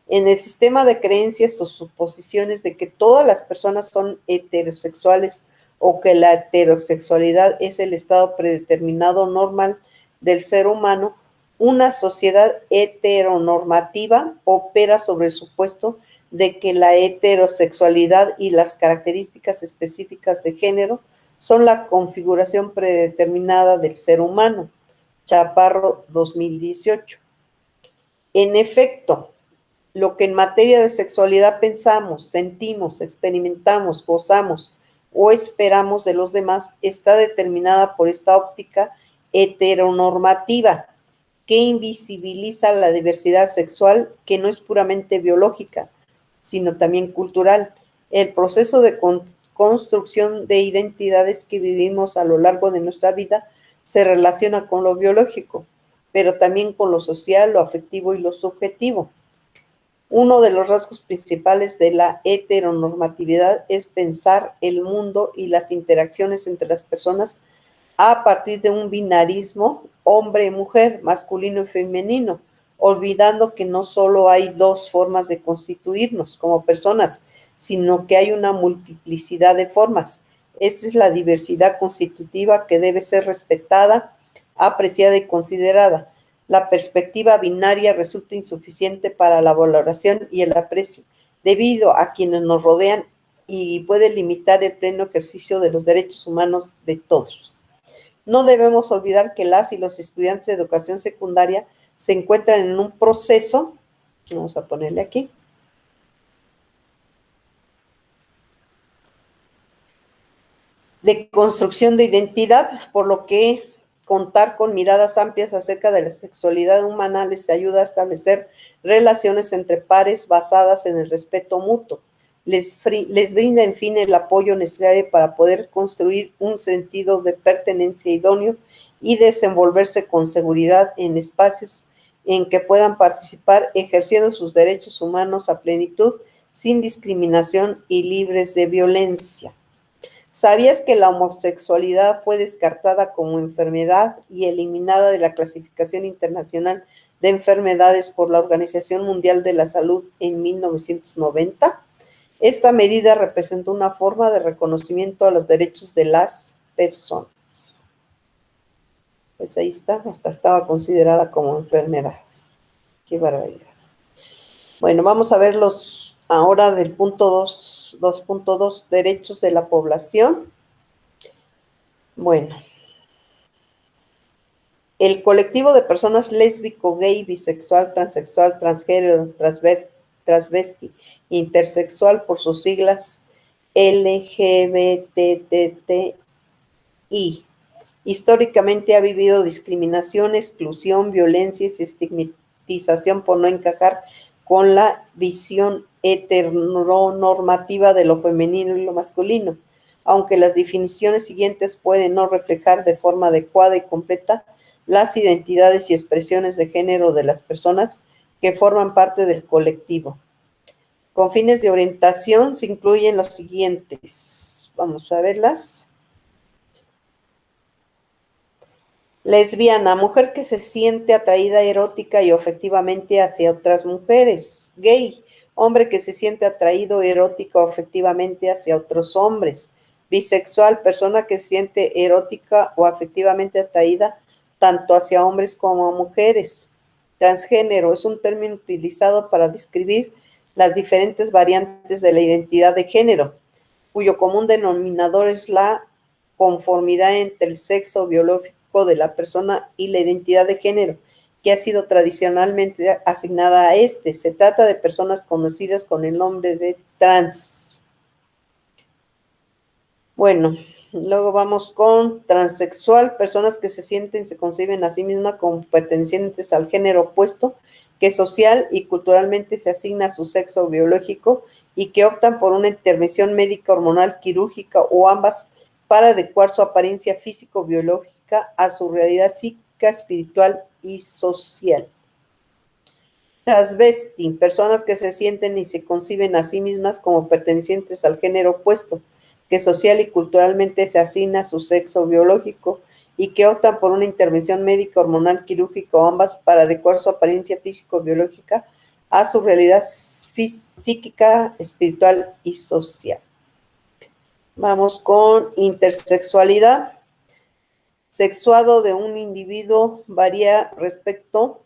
S1: en el sistema de creencias o suposiciones de que todas las personas son heterosexuales o que la heterosexualidad es el estado predeterminado normal del ser humano, Una sociedad heteronormativa opera sobre el supuesto de que la heterosexualidad y las características específicas de género son la configuración predeterminada del ser humano. Chaparro, 2018. En efecto, lo que en materia de sexualidad pensamos, sentimos, experimentamos, gozamos o esperamos de los demás está determinada por esta óptica heteronormativa que invisibiliza la diversidad sexual, que no es puramente biológica, sino también cultural. El proceso de construcción de identidades que vivimos a lo largo de nuestra vida se relaciona con lo biológico, pero también con lo social, lo afectivo y lo subjetivo. Uno de los rasgos principales de la heteronormatividad es pensar el mundo y las interacciones entre las personas a partir de un binarismo hombre-mujer, masculino y femenino, olvidando que no solo hay dos formas de constituirnos como personas, sino que hay una multiplicidad de formas. Esta es la diversidad constitutiva que debe ser respetada, apreciada y considerada. La perspectiva binaria resulta insuficiente para la valoración y el aprecio, debido a quienes nos rodean y puede limitar el pleno ejercicio de los derechos humanos de todos. No debemos olvidar que las y los estudiantes de educación secundaria se encuentran en un proceso, vamos a ponerle aquí, de construcción de identidad, por lo que contar con miradas amplias acerca de la sexualidad humana les ayuda a establecer relaciones entre pares basadas en el respeto mutuo. Les brinda, en fin, el apoyo necesario para poder construir un sentido de pertenencia idóneo y desenvolverse con seguridad en espacios en que puedan participar ejerciendo sus derechos humanos a plenitud, sin discriminación y libres de violencia. ¿Sabías que la homosexualidad fue descartada como enfermedad y eliminada de la clasificación internacional de enfermedades por la Organización Mundial de la Salud en 1990? Esta medida representó una forma de reconocimiento a los derechos de las personas. Pues ahí está, hasta estaba considerada como enfermedad. Qué barbaridad. Bueno, vamos a ver ahora del punto 2.2, derechos de la población. Bueno, el colectivo de personas lésbico, gay, bisexual, transexual, transgénero, transvesti, intersexual, por sus siglas LGBTTI, históricamente ha vivido discriminación, exclusión, violencia y estigmatización por no encajar con la visión heteronormativa de lo femenino y lo masculino. Aunque las definiciones siguientes pueden no reflejar de forma adecuada y completa las identidades y expresiones de género de las personas que forman parte del colectivo. Con fines de orientación se incluyen los siguientes. Vamos a verlas. Lesbiana, mujer que se siente atraída erótica y afectivamente hacia otras mujeres. Gay, hombre que se siente atraído erótica o afectivamente hacia otros hombres. Bisexual, persona que se siente erótica o afectivamente atraída tanto hacia hombres como a mujeres. Transgénero es un término utilizado para describir las diferentes variantes de la identidad de género, cuyo común denominador es la conformidad entre el sexo biológico de la persona y la identidad de género, que ha sido tradicionalmente asignada a este. Se trata de personas conocidas con el nombre de trans. Bueno, luego vamos con transexual, personas que se sienten, se conciben a sí mismas como pertenecientes al género opuesto, que social y culturalmente se asigna a su sexo biológico y que optan por una intervención médica, hormonal, quirúrgica o ambas para adecuar su apariencia físico-biológica a su realidad psíquica, espiritual y social. Transvesti, personas que se sienten y se conciben a sí mismas como pertenecientes al género opuesto, que social y culturalmente se asigna a su sexo biológico y que optan por una intervención médica, hormonal, quirúrgica o ambas para adecuar su apariencia físico-biológica a su realidad psíquica, espiritual y social. Vamos con intersexualidad. sexuado de un individuo varía respecto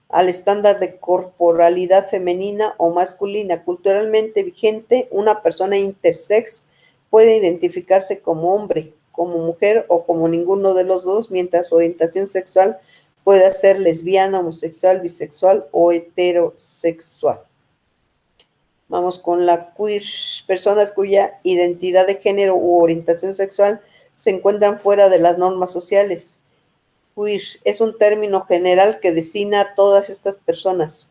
S1: al estándar de corporalidad femenina o masculina. Culturalmente vigente, una persona intersex puede identificarse como hombre, como mujer o como ninguno de los dos, mientras su orientación sexual pueda ser lesbiana, homosexual, bisexual o heterosexual. Vamos con la queer, personas cuya identidad de género u orientación sexual se encuentran fuera de las normas sociales. Queer es un término general que designa a todas estas personas.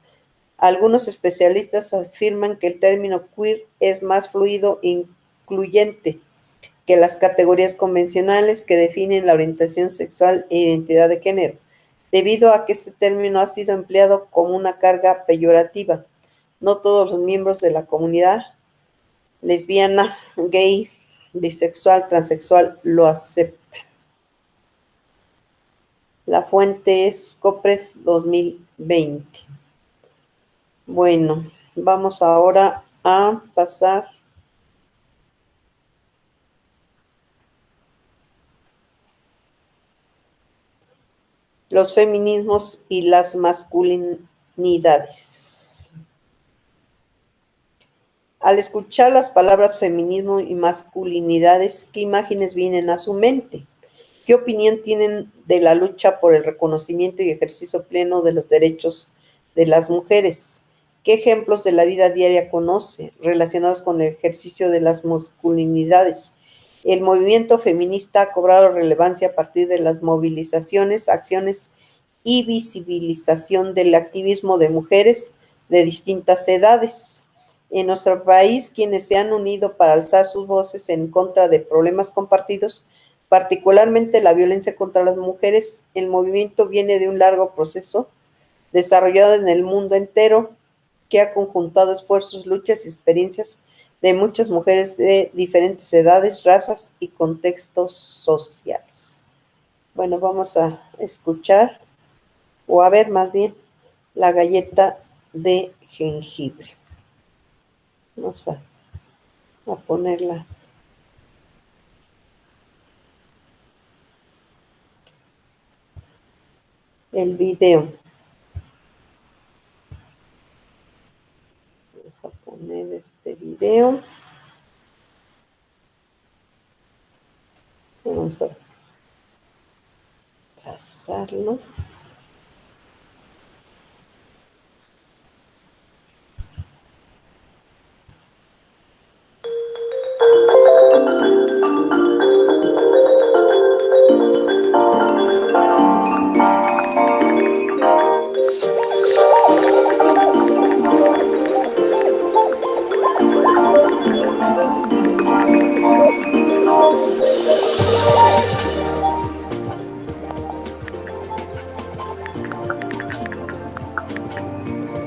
S1: Algunos especialistas afirman que el término queer es más fluido e incluyente que las categorías convencionales que definen la orientación sexual e identidad de género, debido a que este término ha sido empleado como una carga peyorativa. No todos los miembros de la comunidad lesbiana, gay, bisexual, transexual lo aceptan. La fuente es Copred 2020. Bueno, vamos ahora a pasar los feminismos y las masculinidades. Al escuchar las palabras feminismo y masculinidades, ¿qué imágenes vienen a su mente? ¿Qué opinión tienen de la lucha por el reconocimiento y ejercicio pleno de los derechos de las mujeres? ¿Qué ejemplos de la vida diaria conoce relacionados con el ejercicio de las masculinidades? El movimiento feminista ha cobrado relevancia a partir de las movilizaciones, acciones y visibilización del activismo de mujeres de distintas edades. En nuestro país, quienes se han unido para alzar sus voces en contra de problemas compartidos, particularmente la violencia contra las mujeres, el movimiento viene de un largo proceso desarrollado en el mundo entero que ha conjuntado esfuerzos, luchas y experiencias de muchas mujeres de diferentes edades, razas y contextos sociales. Bueno, vamos a escuchar, o a ver más bien, la galleta de jengibre. Vamos a ponerla. El video. Vamos a poner este video. Vamos a pasarlo.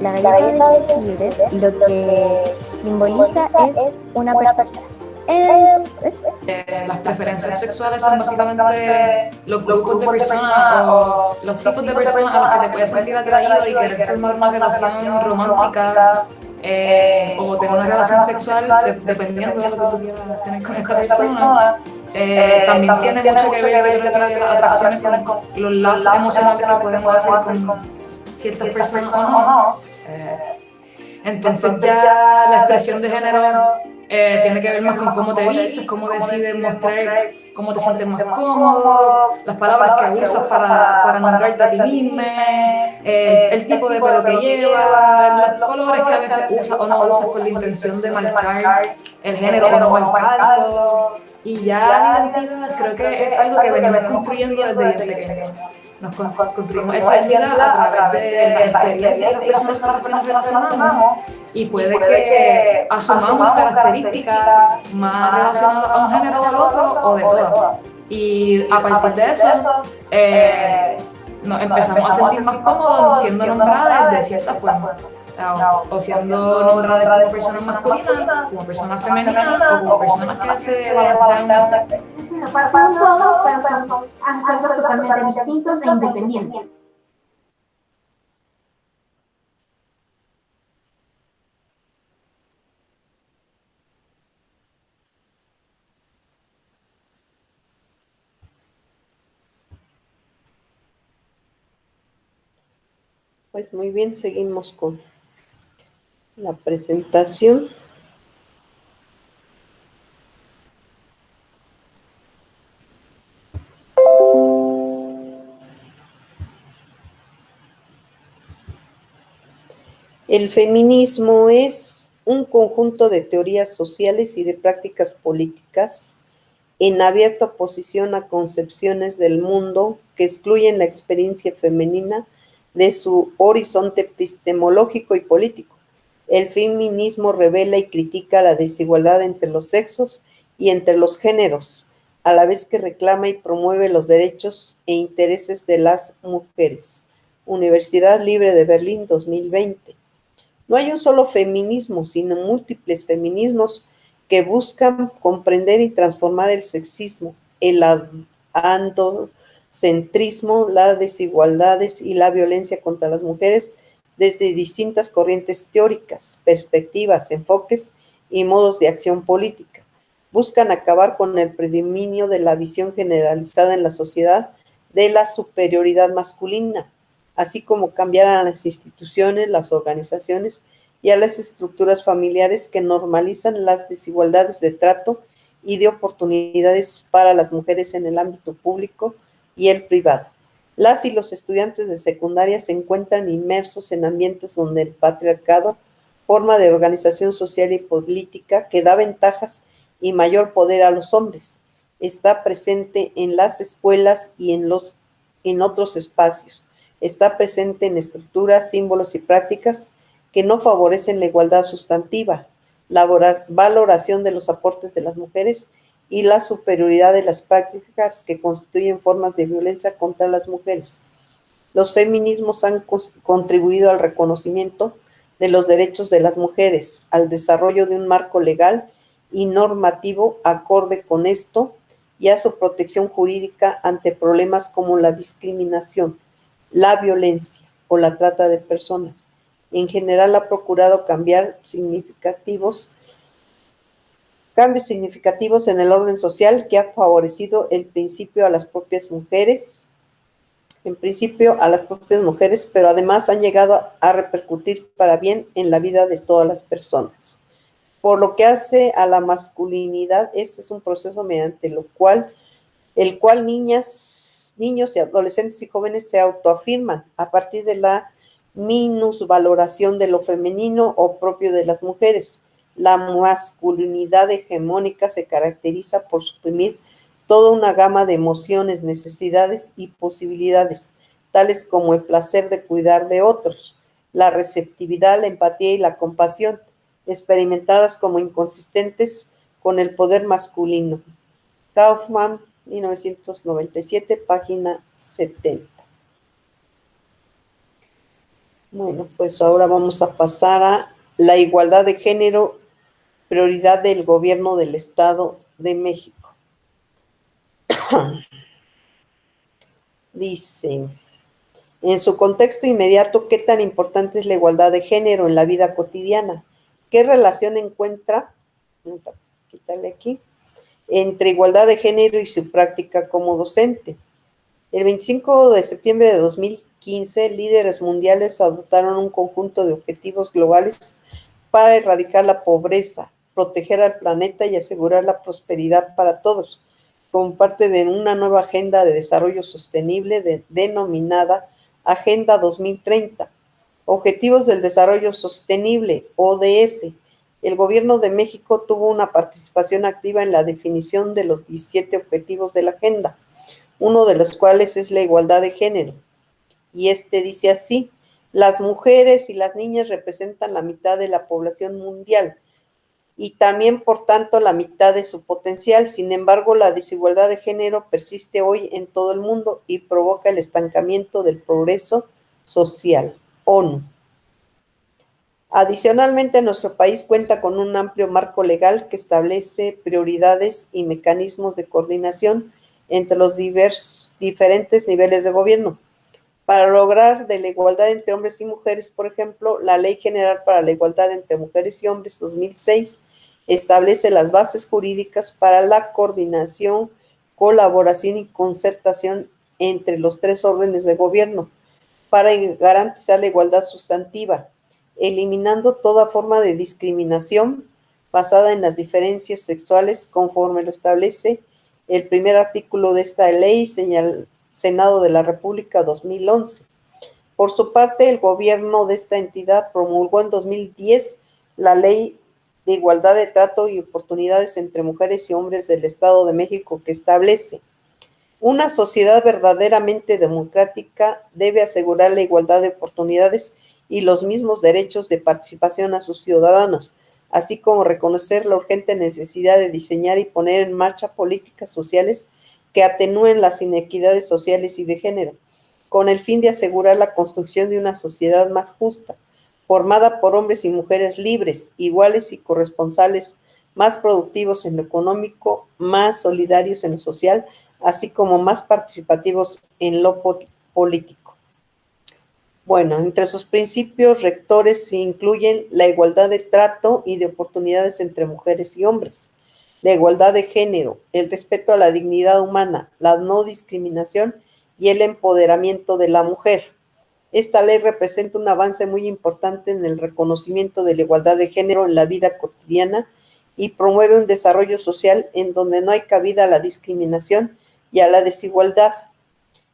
S3: La galleta de jengibre lo que simboliza es una persona. Entonces,
S4: las preferencias sexuales son básicamente los grupos de personas o los tipos de personas a los que te puedes sentir atraído y querer formar una relación romántica o tener una relación sexual dependiendo de lo que tú quieras tener con esta persona. También tiene mucho que ver, yo creo que las atracciones con los lazos emocionales que podemos hacer con ciertas personas o no. Entonces ya la expresión de género tiene que ver más con cómo te vistes, cómo decides mostrar, cómo te sientes más cómodo, las palabras que usas para nombrarte a ti mismo, el tipo de pelo que llevas, los colores que a veces usas o no usas con la intención de marcar el género o no marcarlo. Y ya la identidad creo que es algo que venimos construyendo desde bien pequeños. Nos construimos esa identidad a través de las experiencias de las personas con las que nos relacionamos y puede que asumamos características más relacionadas a un género o al otro o de todas. Y a partir de eso nos empezamos a sentir más cómodos siendo nombradas de cierta forma. O siendo nombradas como personas masculinas, como personas femeninas o como personas que se balancean.
S3: es parte de un todo, pero son aspectos totalmente distintos e independientes.
S1: Pues muy bien, seguimos con la presentación. El feminismo es un conjunto de teorías sociales y de prácticas políticas en abierta oposición a concepciones del mundo que excluyen la experiencia femenina de su horizonte epistemológico y político. El feminismo revela y critica la desigualdad entre los sexos y entre los géneros, a la vez que reclama y promueve los derechos e intereses de las mujeres. Universidad Libre de Berlín, 2020. No hay un solo feminismo, sino múltiples feminismos que buscan comprender y transformar el sexismo, el androcentrismo, las desigualdades y la violencia contra las mujeres desde distintas corrientes teóricas, perspectivas, enfoques y modos de acción política. Buscan acabar con el predominio de la visión generalizada en la sociedad de la superioridad masculina, así como cambiar a las instituciones, las organizaciones y a las estructuras familiares que normalizan las desigualdades de trato y de oportunidades para las mujeres en el ámbito público y el privado. Las y los estudiantes de secundaria se encuentran inmersos en ambientes donde el patriarcado, forma de organización social y política que da ventajas y mayor poder a los hombres, está presente en las escuelas y en otros espacios. Está presente en estructuras, símbolos y prácticas que no favorecen la igualdad sustantiva, la valoración de los aportes de las mujeres y la superioridad de las prácticas que constituyen formas de violencia contra las mujeres. Los feminismos han contribuido al reconocimiento de los derechos de las mujeres, al desarrollo de un marco legal y normativo acorde con esto y a su protección jurídica ante problemas como la discriminación, la violencia o la trata de personas. En general ha procurado cambios significativos en el orden social que ha favorecido en principio a las propias mujeres, pero además han llegado a repercutir para bien en la vida de todas las personas. Por lo que hace a la masculinidad, este es un proceso mediante el cual niños y adolescentes y jóvenes se autoafirman a partir de la minusvaloración de lo femenino o propio de las mujeres. La masculinidad hegemónica se caracteriza por suprimir toda una gama de emociones, necesidades y posibilidades, tales como el placer de cuidar de otros, la receptividad, la empatía y la compasión, experimentadas como inconsistentes con el poder masculino. Kaufman, 1997, página 70. Bueno, pues ahora vamos a pasar a la igualdad de género, prioridad del gobierno del Estado de México. Dice, en su contexto inmediato, ¿qué tan importante es la igualdad de género en la vida cotidiana? ¿Qué relación encuentra, quítale aquí, entre igualdad de género y su práctica como docente? El 25 de septiembre de 2015, líderes mundiales adoptaron un conjunto de objetivos globales para erradicar la pobreza, proteger al planeta y asegurar la prosperidad para todos, como parte de una nueva agenda de desarrollo sostenible denominada Agenda 2030. Objetivos del Desarrollo Sostenible, ODS. El Gobierno de México tuvo una participación activa en la definición de los 17 objetivos de la agenda, uno de los cuales es la igualdad de género. Y dice así: las mujeres y las niñas representan la mitad de la población mundial y también, por tanto, la mitad de su potencial. Sin embargo, la desigualdad de género persiste hoy en todo el mundo y provoca el estancamiento del progreso social. ONU. Adicionalmente, nuestro país cuenta con un amplio marco legal que establece prioridades y mecanismos de coordinación entre los diferentes niveles de gobierno. Para lograr de la igualdad entre hombres y mujeres, por ejemplo, la Ley General para la Igualdad entre Mujeres y Hombres 2006 establece las bases jurídicas para la coordinación, colaboración y concertación entre los tres órdenes de gobierno, para garantizar la igualdad sustantiva, eliminando toda forma de discriminación basada en las diferencias sexuales conforme lo establece el primer artículo de esta ley, Senado de la República 2011. Por su parte, el gobierno de esta entidad promulgó en 2010 la Ley de Igualdad de Trato y Oportunidades entre Mujeres y Hombres del Estado de México, que establece: una sociedad verdaderamente democrática debe asegurar la igualdad de oportunidades y los mismos derechos de participación a sus ciudadanos, así como reconocer la urgente necesidad de diseñar y poner en marcha políticas sociales que atenúen las inequidades sociales y de género, con el fin de asegurar la construcción de una sociedad más justa, formada por hombres y mujeres libres, iguales y corresponsales, más productivos en lo económico, más solidarios en lo social, así como más participativos en lo político. Bueno, entre sus principios rectores se incluyen la igualdad de trato y de oportunidades entre mujeres y hombres, la igualdad de género, el respeto a la dignidad humana, la no discriminación y el empoderamiento de la mujer. Esta ley representa un avance muy importante en el reconocimiento de la igualdad de género en la vida cotidiana y promueve un desarrollo social en donde no hay cabida a la discriminación y a la desigualdad.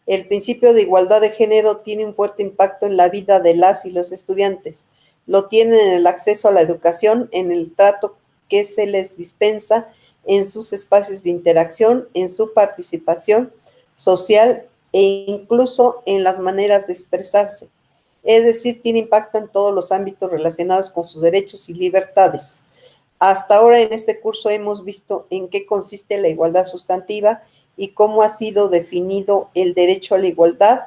S1: El principio de igualdad de género tiene un fuerte impacto en la vida de las y los estudiantes. Lo tienen en el acceso a la educación, en el trato que se les dispensa, en sus espacios de interacción, en su participación social e incluso en las maneras de expresarse. Es decir, tiene impacto en todos los ámbitos relacionados con sus derechos y libertades. Hasta ahora en este curso hemos visto en qué consiste la igualdad sustantiva y cómo ha sido definido el derecho a la igualdad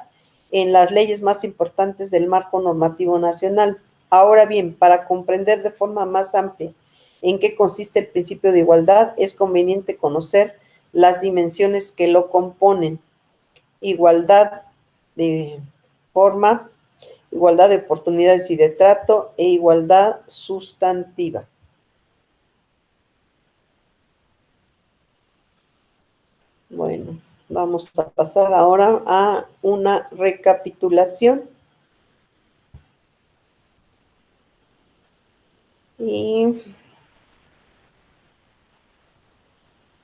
S1: en las leyes más importantes del marco normativo nacional. Ahora bien, para comprender de forma más amplia en qué consiste el principio de igualdad, es conveniente conocer las dimensiones que lo componen: igualdad de forma, igualdad de oportunidades y de trato e igualdad sustantiva. Bueno, vamos a pasar ahora a una recapitulación. Y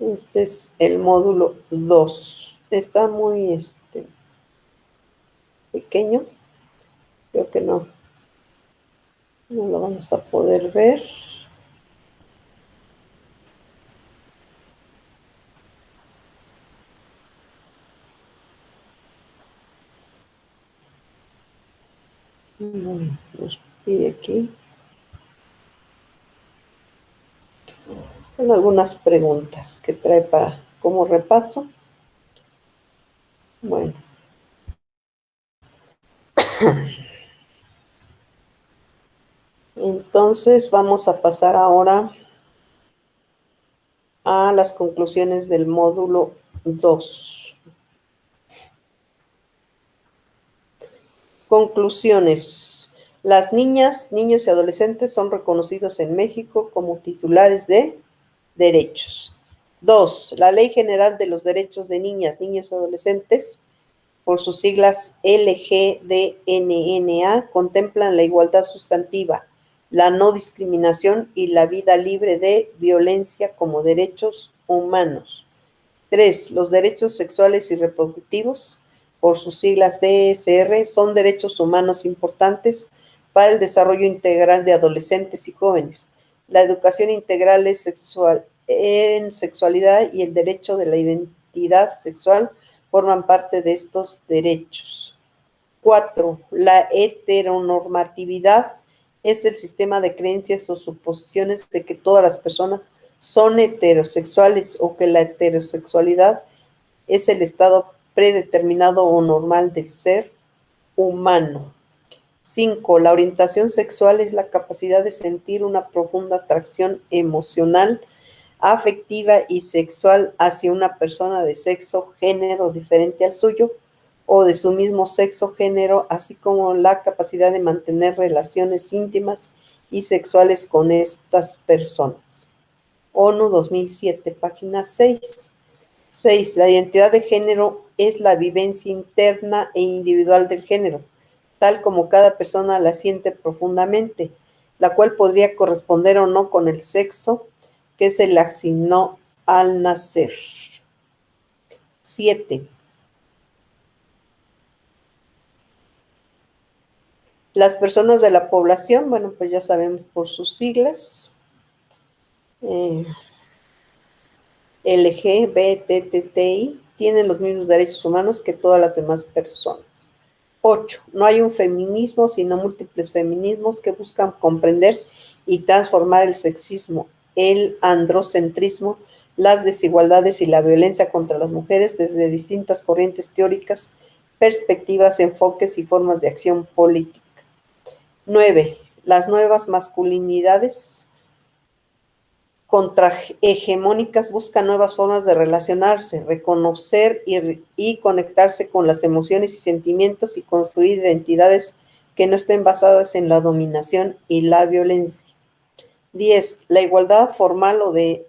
S1: este es el módulo 2. Está muy pequeño. Creo que no lo vamos a poder ver. Nos pide aquí. Son algunas preguntas que trae para como repaso. Bueno. Entonces vamos a pasar ahora a las conclusiones del módulo 2. Conclusiones. Las niñas, niños y adolescentes son reconocidos en México como titulares de derechos. 2. La Ley General de los Derechos de Niñas, Niños y Adolescentes, por sus siglas LGDNNA, contemplan la igualdad sustantiva, la no discriminación y la vida libre de violencia como derechos humanos. 3. Los derechos sexuales y reproductivos, por sus siglas DSR, son derechos humanos importantes para el desarrollo integral de adolescentes y jóvenes. La educación integral en sexualidad y el derecho de la identidad sexual forman parte de estos derechos. 4. La heteronormatividad es el sistema de creencias o suposiciones de que todas las personas son heterosexuales o que la heterosexualidad es el estado predeterminado o normal del ser humano. 5. La orientación sexual es la capacidad de sentir una profunda atracción emocional, afectiva y sexual hacia una persona de sexo, género diferente al suyo o de su mismo sexo, género, así como la capacidad de mantener relaciones íntimas y sexuales con estas personas. ONU 2007, página 6. 6. La identidad de género es la vivencia interna e individual del género, tal como cada persona la siente profundamente, la cual podría corresponder o no con el sexo que se le asignó al nacer. 7. Las personas de la población, bueno, pues ya sabemos por sus siglas, LGBTTI, tienen los mismos derechos humanos que todas las demás personas. 8. No hay un feminismo, sino múltiples feminismos que buscan comprender y transformar el sexismo, el androcentrismo, las desigualdades y la violencia contra las mujeres desde distintas corrientes teóricas, perspectivas, enfoques y formas de acción política. 9. Las nuevas masculinidades contrahegemónicas buscan nuevas formas de relacionarse, reconocer y conectarse con las emociones y sentimientos y construir identidades que no estén basadas en la dominación y la violencia. 10. La igualdad formal o de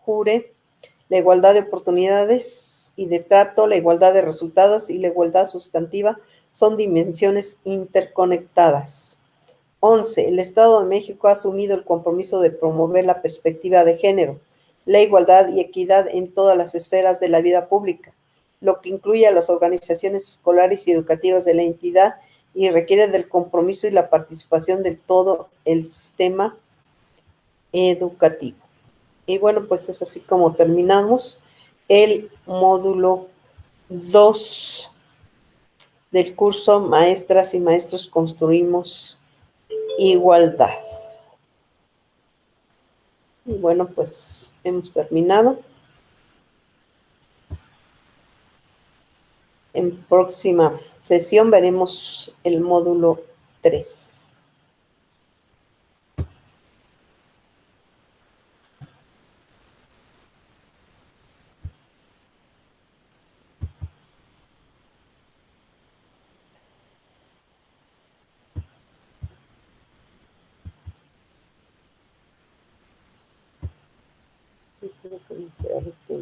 S1: jure, la igualdad de oportunidades y de trato, la igualdad de resultados y la igualdad sustantiva son dimensiones interconectadas. 11. El Estado de México ha asumido el compromiso de promover la perspectiva de género, la igualdad y equidad en todas las esferas de la vida pública, lo que incluye a las organizaciones escolares y educativas de la entidad y requiere del compromiso y la participación de todo el sistema educativo. Y bueno, pues es así como terminamos el módulo 2 del curso Maestras y Maestros Construimos Igualdad. Y bueno, pues hemos terminado. En próxima sesión veremos el módulo 3. Creo que